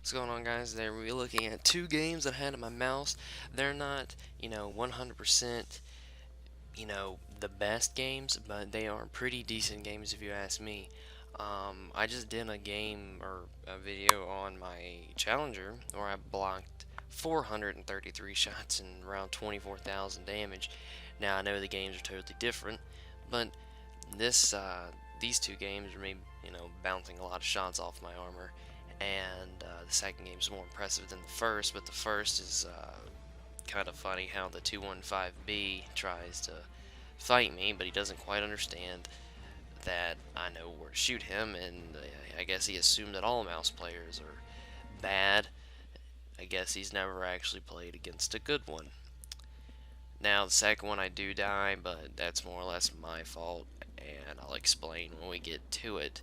What's going on, guys? Today we're looking at two games that I had in my mouse. They're not, 100%, the best games, but they are pretty decent games if you ask me. I just did a game or a video on my Challenger where I blocked 433 shots and around 24,000 damage. Now I know the games are totally different, but these two games are me, bouncing a lot of shots off my armor, and the second game is more impressive than the first. But the first is kind of funny how the 215B tries to fight me, but he doesn't quite understand that I know where to shoot him, and I guess he assumed that all mouse players are bad. I guess he's never actually played against a good one. Now, the second one I do die, but that's more or less my fault, and I'll explain when we get to it.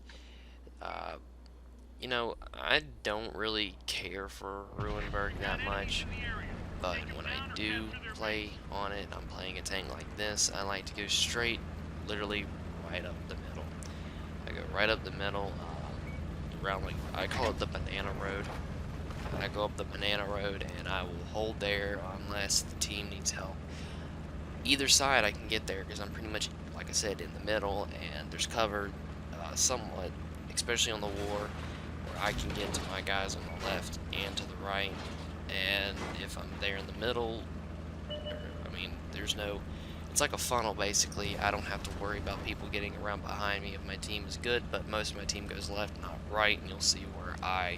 I don't really care for Ruinberg that much, but when I do play on it, I'm playing a tank like this, I like to go straight, literally right up the middle. I go right up the middle, around, like, I call it the banana road. I go up the banana road, and I will hold there unless the team needs help. Either side I can get there, because I'm pretty much, like I said, in the middle, and there's cover somewhat, especially on the war, where I can get to my guys on the left and to the right. And if I'm there in the middle, there's no, it's like a funnel basically. I don't have to worry about people getting around behind me if my team is good, but most of my team goes left, not right, and you'll see where I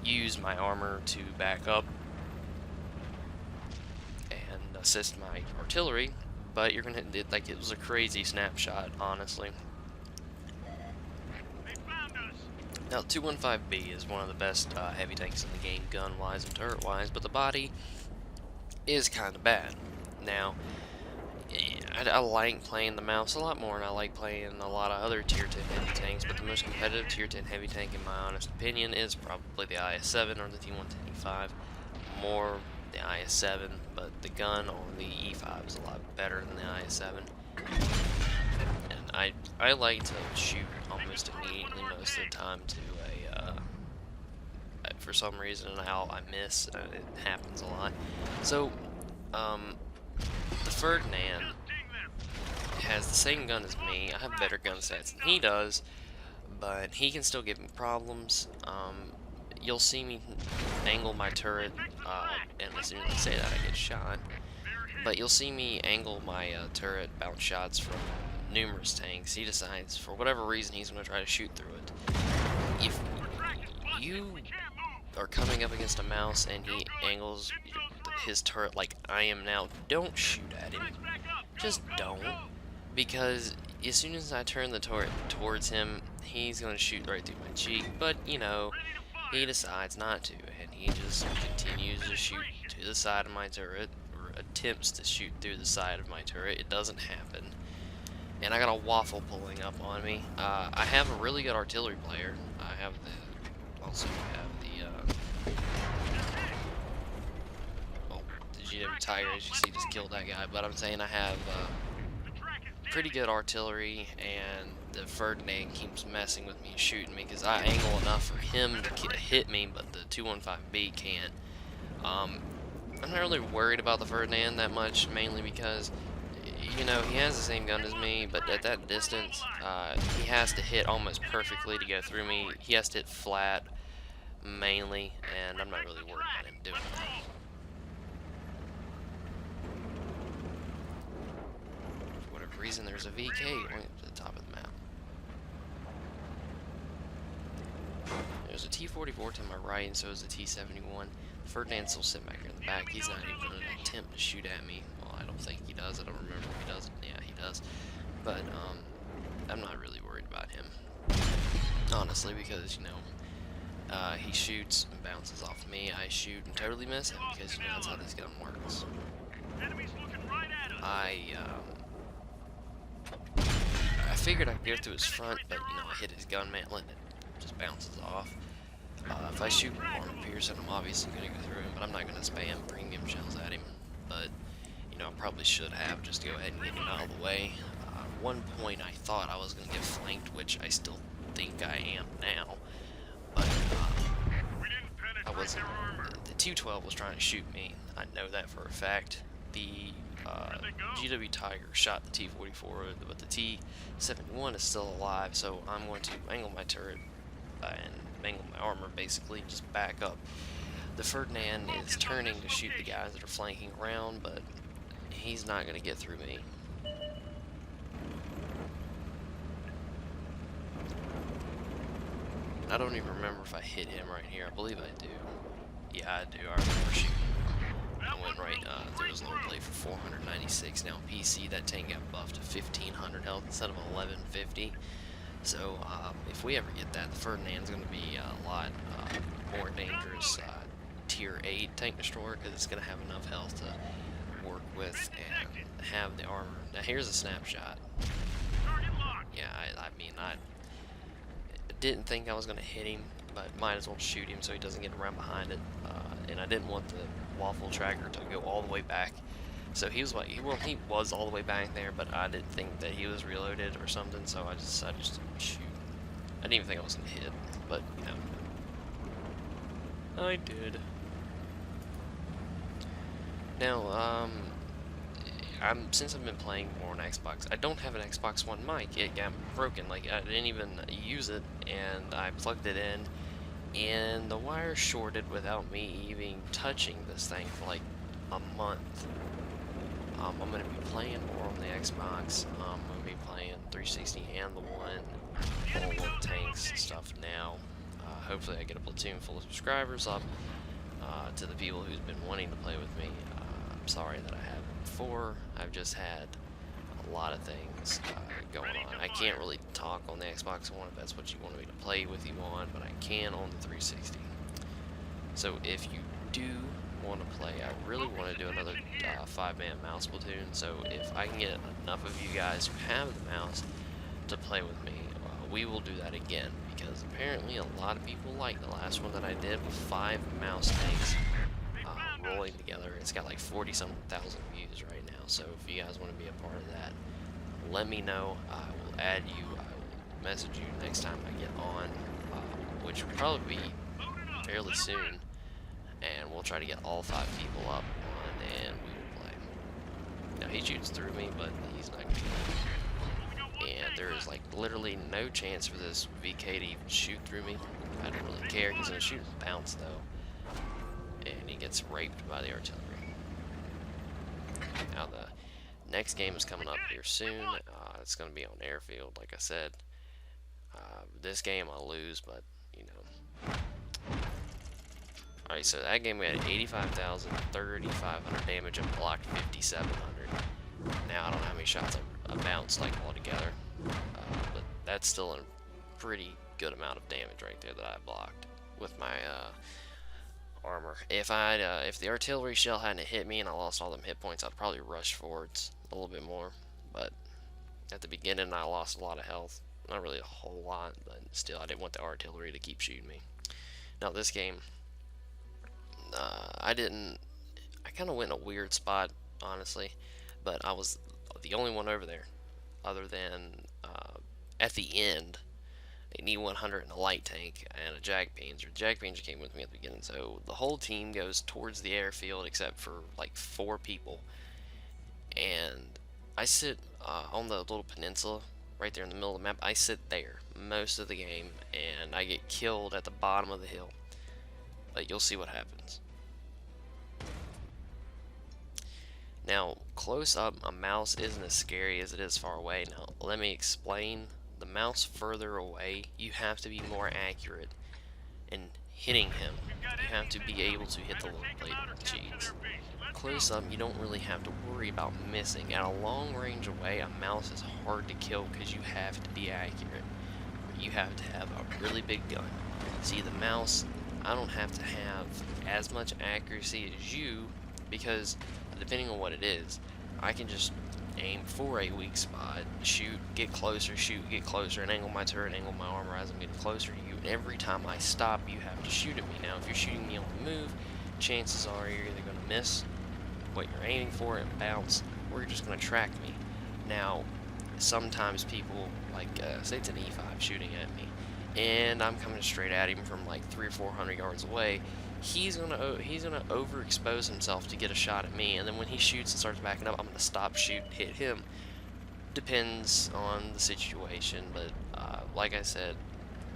use my armor to back up and assist my artillery. But you're gonna, it was a crazy snapshot, honestly. Now, 215B is one of the best heavy tanks in the game, gun-wise and turret-wise, but the body is kind of bad. Now, I like playing the mouse a lot more, and I like playing a lot of other Tier 10 heavy tanks, but the most competitive Tier 10 heavy tank, in my honest opinion, is probably the IS-7 or the T-110E5. More the IS-7, but the gun on the E5 is a lot better than the IS-7. And I like to shoot almost immediately most of the time to for some reason how I miss. It happens a lot. So, the Ferdinand has the same gun as me. I have better gun stats than he does, but he can still give me problems. You'll see me angle my turret, and as soon as I say that, I get shot. But you'll see me angle my turret, bounce shots from numerous tanks. He decides, for whatever reason, he's going to try to shoot through it. If you are coming up against a mouse and he angles his turret like I am now, don't shoot at him. Just don't. Because as soon as I turn the turret towards him, he's going to shoot right through my cheek. But, he decides not to, and he just continues to shoot to the side of my turret, or attempts to shoot through the side of my turret. It doesn't happen. And I got a waffle pulling up on me. I have a really good artillery player. I have also have the, the GW Tiger, as you see, just killed that guy. But I'm saying I have pretty good artillery, and the Ferdinand keeps messing with me and shooting me, because I angle enough for him to hit me, but the 215B can't. I'm not really worried about the Ferdinand that much, mainly because he has the same gun as me, but at that distance, he has to hit almost perfectly to go through me. He has to hit flat, mainly, and I'm not really worried about him doing that. For whatever reason, there's a VK going up to the top of the map. There's a T-44 to my right, and so is a T-71. Ferdinand's still sitting back here in the back. He's not even going to attempt to shoot at me. I don't think he does. I don't remember if he does. Yeah, he does. But, I'm not really worried about him. Honestly, because, he shoots and bounces off me. I shoot and totally miss him, because, that's how this gun works. I figured I'd go through his front, but, I hit his gun mantle and it just bounces off. If I shoot armor piercing, I'm obviously going to go through him, but I'm not going to spam premium shells at him. But, I probably should have, just to go ahead and get him out of the way. At one point I thought I was going to get flanked, which I still think I am now. But, wasn't. The 212 was trying to shoot me. I know that for a fact. The GW Tiger shot the T-44, but the T-71 is still alive, so I'm going to angle my turret and angle my armor, basically, just back up. The Ferdinand is turning to shoot the guys that are flanking around, but he's not going to get through me. I don't even remember if I hit him right here. I believe I do. Yeah, I do. I remember shooting. I went right through his lower blade for 496. Now PC, that tank got buffed to 1500 health instead of 1150. So if we ever get that, the Ferdinand's going to be a lot more dangerous tier 8 tank destroyer, because it's going to have enough health to work with and have the armor. Now here's a snapshot. Yeah, I mean, I didn't think I was going to hit him, but might as well shoot him so he doesn't get around behind it. And I didn't want the waffle tracker to go all the way back. So he was like, he was all the way back there, but I didn't think that he was reloaded or something, so I decided just to shoot. I didn't even think I was going to hit, but, you know. I did. Now, since I've been playing more on Xbox, I don't have an Xbox One mic. It got broken. Like, I didn't even use it, and I plugged it in, and the wire shorted without me even touching this thing for like a month. I'm going to be playing more on the Xbox. I'm going to be playing 360 and the One, all the tanks and stuff now. Hopefully I get a platoon full of subscribers up. To the people who's been wanting to play with me, I'm sorry that I haven't before. I've just had a lot of things going on. I can't really talk on the Xbox One if that's what you wanted me to play with you on, but I can on the 360. So if you do want to play, I really want to do another 5-man mouse platoon. So if I can get enough of you guys who have the mouse to play with me, we will do that again, because apparently a lot of people like the last one that I did with 5 mouse tanks rolling together. It's got like 40-some thousand views right now, so if you guys want to be a part of that, let me know. I will add you. I will message you next time I get on, which will probably be fairly soon, and we'll try to get all 5 people up on, and we will play. Now he shoots through me, but he's not going to get. And there is like literally no chance for this VK to even shoot through me. I don't really care. He's going to shoot and bounce though, and he gets raped by the artillery. Now the next game is coming up here soon. It's going to be on airfield, like I said. This game I'll lose, but you know. Alright, so that game we had 85,000, 3,500 damage, and blocked 5,700. Now I don't know how many shots I bounced like altogether, but that's still a pretty good amount of damage right there that I blocked with my armor. If the artillery shell hadn't hit me and I lost all them hit points, I'd probably rush forwards a little bit more. But at the beginning, I lost a lot of health. Not really a whole lot, but still, I didn't want the artillery to keep shooting me. Now this game, I kind of went in a weird spot, honestly, but I was the only one over there, other than at the end, an E100 and a light tank and a Jag Panzer. The Jag Panzer came with me at the beginning, so the whole team goes towards the airfield except for like 4 people, and I sit on the little peninsula right there in the middle of the map. I sit there most of the game, and I get killed at the bottom of the hill. But you'll see what happens. Now, close up, a mouse isn't as scary as it is far away. Now, let me explain. The mouse further away, you have to be more accurate in hitting him. You have to be able to hit the little blade cheese. Close up, you don't really have to worry about missing. At a long range away, a mouse is hard to kill because you have to be accurate. You have to have a really big gun. See, the mouse, I don't have to have as much accuracy as you, because depending on what it is, I can just aim for a weak spot, shoot, get closer, and angle my turret, angle my armor as I'm getting closer to you. And every time I stop, you have to shoot at me. Now, if you're shooting me on the move, chances are you're either going to miss what you're aiming for and bounce, or you're just going to track me. Now, sometimes people, like, say it's an E5 shooting at me, and I'm coming straight at him from like 300 or 400 yards away, he's gonna overexpose himself to get a shot at me, and then when he shoots and starts backing up, I'm gonna stop, shoot, hit him. Depends on the situation, but like I said,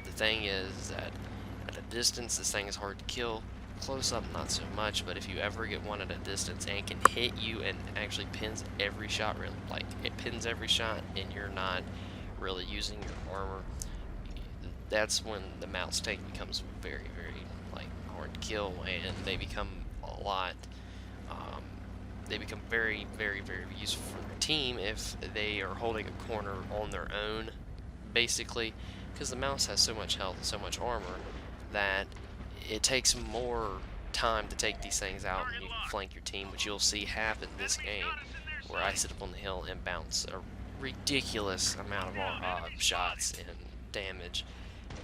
the thing is that at a distance, this thing is hard to kill. Close up, not so much, but if you ever get one at a distance and can hit you and actually pins every shot, really, like it pins every shot, and you're not really using your armor, that's when the mouse tank becomes very, very like hard to kill, and they become a lot. They become very, very, very useful for the team if they are holding a corner on their own, basically, because the mouse has so much health and so much armor that it takes more time to take these things out when you flank your team, which you'll see happen this game, where I sit up on the hill and bounce a ridiculous amount of shots and damage,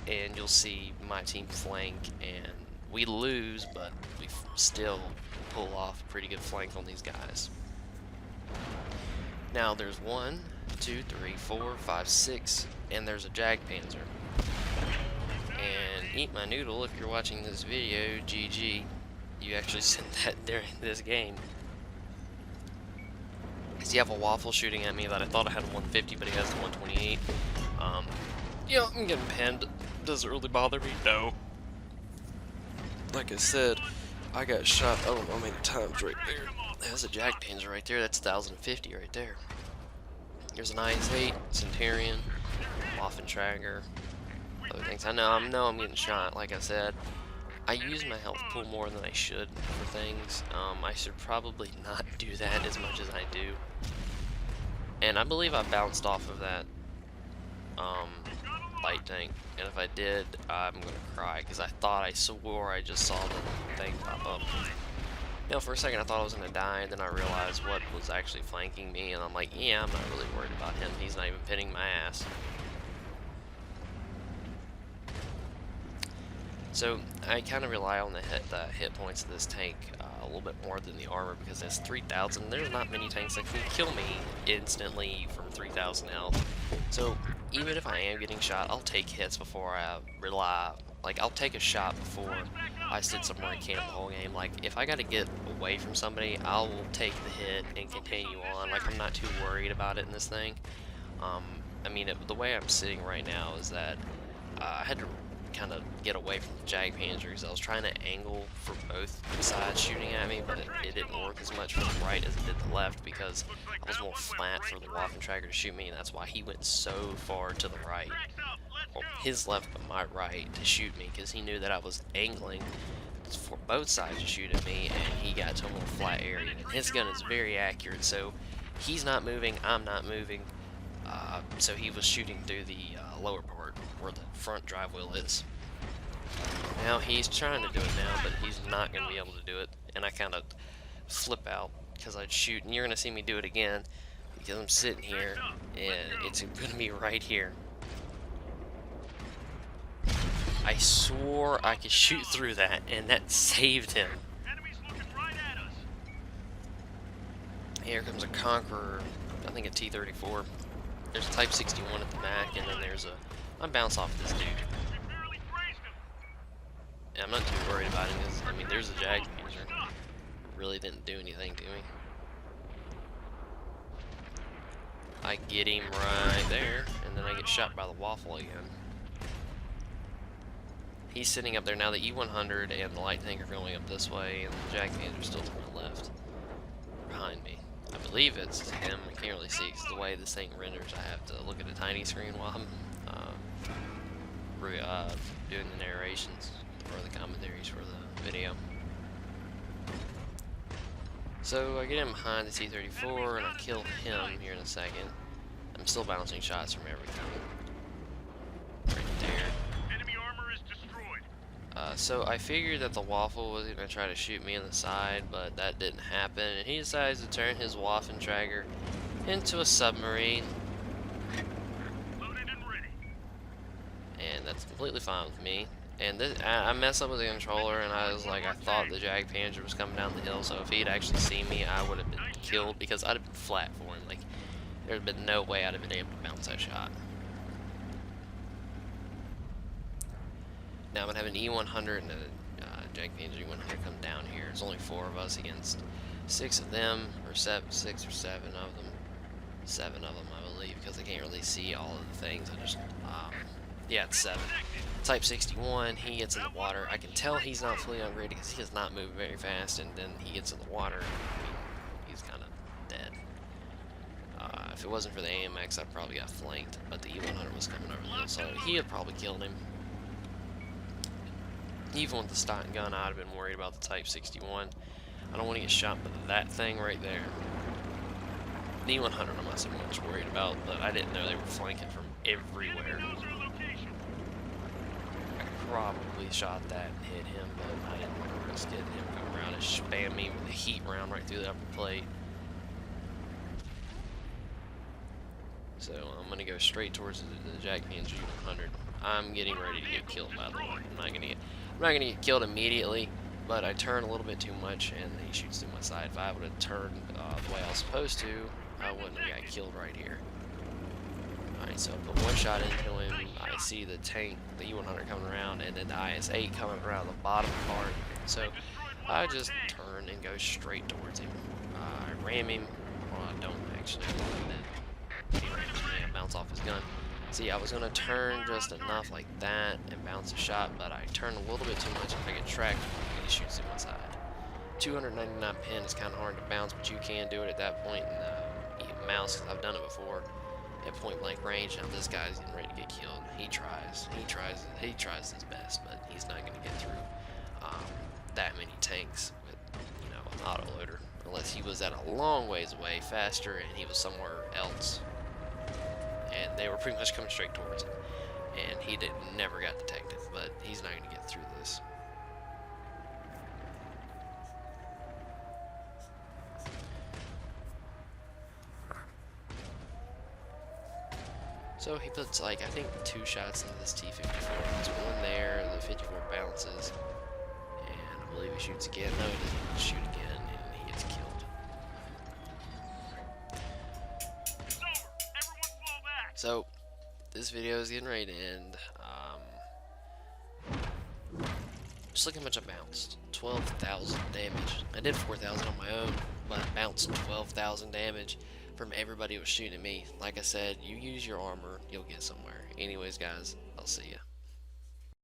and you'll see my team flank, and we lose, but we still pull off a pretty good flank on these guys. Now there's 1, 2, 3, 4, 5, 6, and there's a Jagdpanzer. And eat my noodle if you're watching this video, GG. You actually sent that during this game. Because you have a waffle shooting at me that I thought I had a 150, but he has a 128. Yeah, I'm getting pinned. Does it really bother me? No. Like I said, I got shot, I don't know how many times right there. That's a Jagdpanzer right there, that's 1050 right there. There's an IS-8, Centurion, Waffentrager, other things. I know I'm getting shot, like I said. I use my health pool more than I should for things. I should probably not do that as much as I do. And I believe I bounced off of that light tank, and if I did, I'm gonna cry, because I swore I just saw the thing pop up. You know, for a second I thought I was gonna die, and then I realized what was actually flanking me, and I'm like, yeah, I'm not really worried about him, he's not even pinning my ass. So I kind of rely on the hit points of this tank a little bit more than the armor, because it's 3,000. There's not many tanks that can kill me instantly from 3,000 health. So even if I am getting shot, I'll take hits before I rely. Like, I'll take a shot before I sit somewhere and camp the whole game. Like, if I gotta get away from somebody, I will take the hit and continue on. Like, I'm not too worried about it in this thing. I mean, the way I'm sitting right now is that I had to kind of get away from the Jagdpanzer, because I was trying to angle for both sides shooting at me, but it didn't work as much from the right as it did the left, because I was more flat for the Waffentrager to shoot me, and that's why he went so far to the right, well, his left but my right, to shoot me, because he knew that I was angling for both sides to shoot at me, and he got to a more flat area. And his gun is very accurate, so he's not moving, I'm not moving, so he was shooting through the lower part where the front drive wheel is. Now he's trying to do it now, but he's not going to be able to do it, and I kind of flip out because I'd shoot, and you're going to see me do it again because I'm sitting here and it's going to be right here. I swore I could shoot through that, and that saved him. Here comes a Conqueror, I think a T-34. There's a Type 61 at the back, and then there's a... I bounce off this dude. And I'm not too worried about him, because, I mean, there's a Jagdpanzer. Really didn't do anything to me. I get him right there, and then I get shot by the Waffle again. He's sitting up there now. The E-100 and the light tank are going up this way, and the Jagdpanzer still to my left, behind me. I believe it's him. I can't really see because the way this thing renders, I have to look at a tiny screen while I'm doing the narrations or the commentaries for the video. So I get him behind the T-34 and I kill him here in a second. I'm still bouncing shots from everything. Right there. Enemy armor is destroyed. So I figured that the Waffle was going to try to shoot me in the side, but that didn't happen, and he decides to turn his Waffentrager into a submarine. Loaded and ready. And that's completely fine with me. And this, I messed up with the controller, and I was like, I thought the Jagdpanzer was coming down the hill, so if he'd actually seen me, I would have been killed, because I'd have been flat for him. Like, there'd been no way I'd have been able to bounce that shot. Now I'm gonna have an E100 and a Japanese E100 come down here. There's only 4 of us against 6 of them, or 6 or 7 of them. 7 of them, I believe, because I can't really see all of the things. I just, yeah, it's 7. Type 61, he gets in the water. I can tell he's not fully upgraded because he does not move very fast, and then he gets in the water. I mean, he's kind of dead. If it wasn't for the AMX, I probably got flanked, but the E100 was coming over the hill, so he had probably killed him. Even with the stock gun, I'd have been worried about the Type 61. I don't want to get shot by that thing right there. The E100 I'm not so much worried about, but I didn't know they were flanking from everywhere. I probably shot that and hit him, but I didn't want to risk it. Him come around and spam me with a heat round right through the upper plate. So I'm going to go straight towards the Japanese G100. I'm getting ready to get killed, by the way. I'm not gonna get killed immediately, but I turn a little bit too much and he shoots through my side. If I would have turned the way I was supposed to, I wouldn't have got killed right here. Alright, so I put one shot into him. I see the tank, the E100 coming around, and then the IS-8 coming around the bottom part. So I just turn and go straight towards him. I ram him. Well, I don't actually. He rams me. I bounce off his gun. See, I was going to turn just enough like that and bounce a shot, but I turn a little bit too much. If I get tracked, he shoots through my side. 299 pin is kind of hard to bounce, but you can do it at that point. And mouse, because I've done it before, at point blank range. Now this guy's getting ready to get killed. He tries his best, but he's not going to get through that many tanks with, you know, an autoloader, unless he was at a long ways away, faster, and he was somewhere else. And they were pretty much coming straight towards him. And he never got detected, but he's not going to get through this. So he puts, like, I think 2 shots into this T-54. There's one there, the 54 bounces, and I believe he shoots again. No, he doesn't shoot again, and he gets killed. So, this video is getting ready to end. Just look how much I bounced. 12,000 damage. I did 4,000 on my own, but I bounced 12,000 damage from everybody who was shooting at me. Like I said, you use your armor, you'll get somewhere. Anyways, guys, I'll see ya.